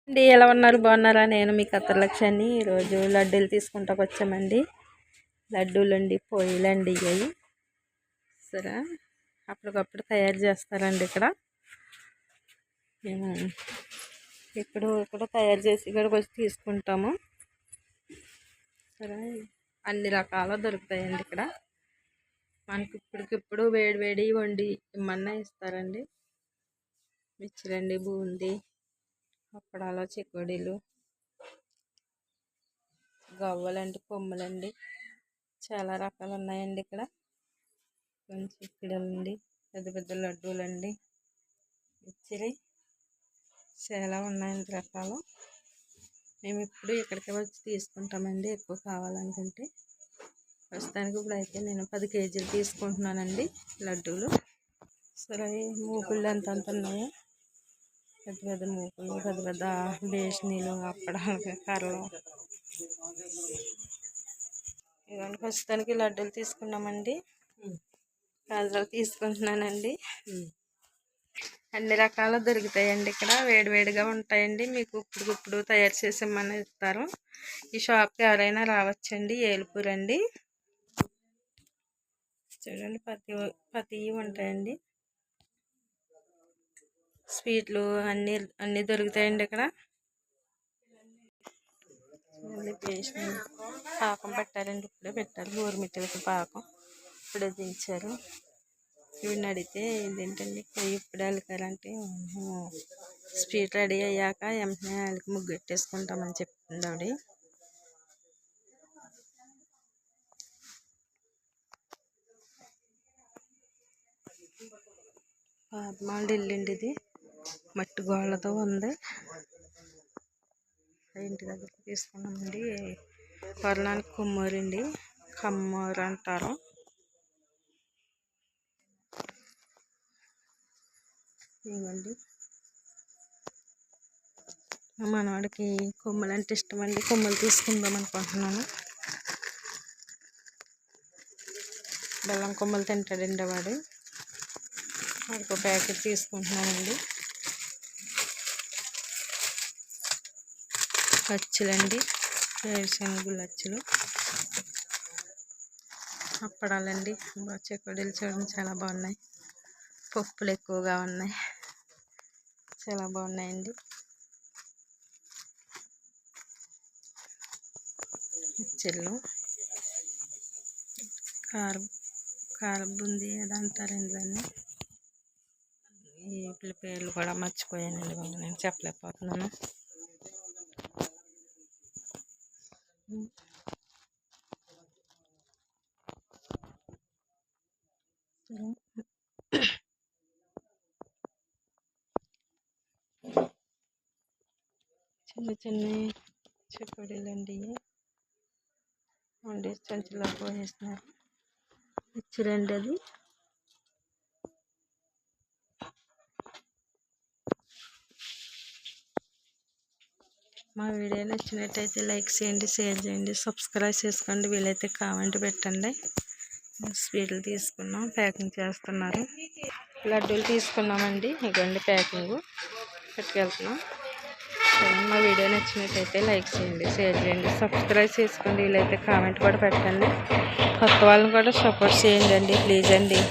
అండి ఎలా ఉన్నారు బాగున్నారా? నేను మీ కత్తలక్ష్యాన్ని ఈరోజు లడ్డూలు తీసుకుంటాకు వచ్చామండి. లడ్డూలు అండి పొయ్యిలండి ఇవి సరే అప్పటికప్పుడు తయారు చేస్తారండి. ఇక్కడ మేము ఇక్కడ తయారు చేసి ఇక్కడికి వచ్చి తీసుకుంటాము. సరే అన్ని రకాలు దొరుకుతాయండి. ఇక్కడ మనకి ఇప్పటికిప్పుడు వేడి వేడి వండి ఇమ్మన్నా ఇస్తారండి. మిక్చరండి, బూందీ, అప్పడాలు, చెకోడీలు, గవ్వలండి, కొమ్ములండి, చాలా రకాలు ఉన్నాయండి. ఇక్కడ కొంచెం చిక్కడలండి, పెద్ద పెద్ద లడ్డూలండి, మిక్చరి చాలా ఉన్నాయండి రకాలు. మేము ఇప్పుడు ఇక్కడికి వచ్చి తీసుకుంటామండి. ఎక్కువ కావాలనుకుంటే ప్రస్తుతానికి ఇప్పుడు అయితే నేను 10 కేజీలు తీసుకుంటున్నానండి లడ్డూలు. సరే మూకుళ్ళు ఎంత ఉన్నాయో, పెద్ద పెద్ద మూకులు, పెద్ద పెద్ద బేషనీలు, అప్పడాలు, కర్రలు. ఇవన్నీ ప్రస్తుతానికి లడ్డూలు తీసుకున్నామండి. కాజాలు తీసుకుంటున్నానండి. అన్ని రకాలు దొరుకుతాయండి. ఇక్కడ వేడివేడిగా ఉంటాయండి. మీకు ఇప్పుడు తయారు చేసి ఇమ్మని ఇస్తారు. ఈ షాప్కి ఎవరైనా రావచ్చండి. ఏలుపూరు అండి. చూడండి ప్రతి ఉంటాయండి. స్వీట్లు అన్నీ దొరుకుతాయండి. ఇక్కడ చూడండి పాకం పెట్టారండి. ఇప్పుడే పెట్టారు గోరుమిట్టలకి పాకం. ఇప్పుడే దించారు. ఇవి అడిగితే ఇదేంటండి ఇప్పుడు వెళ్ళకారంటే స్వీట్ రెడీ అయ్యాక వెంటనే వాళ్ళకి ముగ్గు పెట్టేసుకుంటామని చెప్తుంది ఆవిడ. పాదమాల ఇల్లు అండి. ఇది మట్టి గోళ్ళతో ఉంది. ఇంటి దగ్గర తీసుకున్నామండి. కొరలానికి కొమ్మూరండి, కమ్మూరు అంటారు. ఇవ్వండి మనవాడికి కొమ్మలు అంటే ఇష్టం అండి. కొమ్మలు తీసుకుందాం అనుకుంటున్నాను. బెల్లం కొమ్మలు తింటాడండి వాడు. వాడికి ఒక ప్యాకెట్ తీసుకుంటున్నానండి. అచ్చులండి, వేరుశనగుళ్ళు అచ్చులు, అప్పడాలండి, చెకోడీలు చూడండి చాలా బాగున్నాయి. పప్పులు ఎక్కువగా ఉన్నాయి, చాలా బాగున్నాయండి. మిక్చర్లు, కారం బూందీ ఏదో అంటారండి దాన్ని. వీటి పేర్లు కూడా మర్చిపోయానండి బాబు, నేను చెప్పలేకపోతున్నాను. చిన్న చిన్న చెకోడీలు అండి. వండి సంచిలో పోసేస్తున్నారు. మిక్చరండి అది. మా వీడియో నచ్చినట్టయితే లైక్ చేయండి, షేర్ చేయండి, సబ్స్క్రైబ్ చేసుకోండి. వీలైతే కామెంట్ పెట్టండి. స్వీట్లు తీసుకున్నాం, ప్యాకింగ్ చేస్తున్నారు. లడ్డూలు తీసుకున్నామండి. ఇదిగోండి ప్యాకింగ్ పెట్టుకెళ్తున్నాం. మా వీడియో నచ్చినట్టయితే లైక్ చేయండి, షేర్ చేయండి, సబ్స్క్రైబ్ చేసుకోండి. వీలైతే కామెంట్ కూడా పెట్టండి. కొత్త వాళ్ళని కూడా సపోర్ట్ చేయండి అండి, ప్లీజ్ అండి.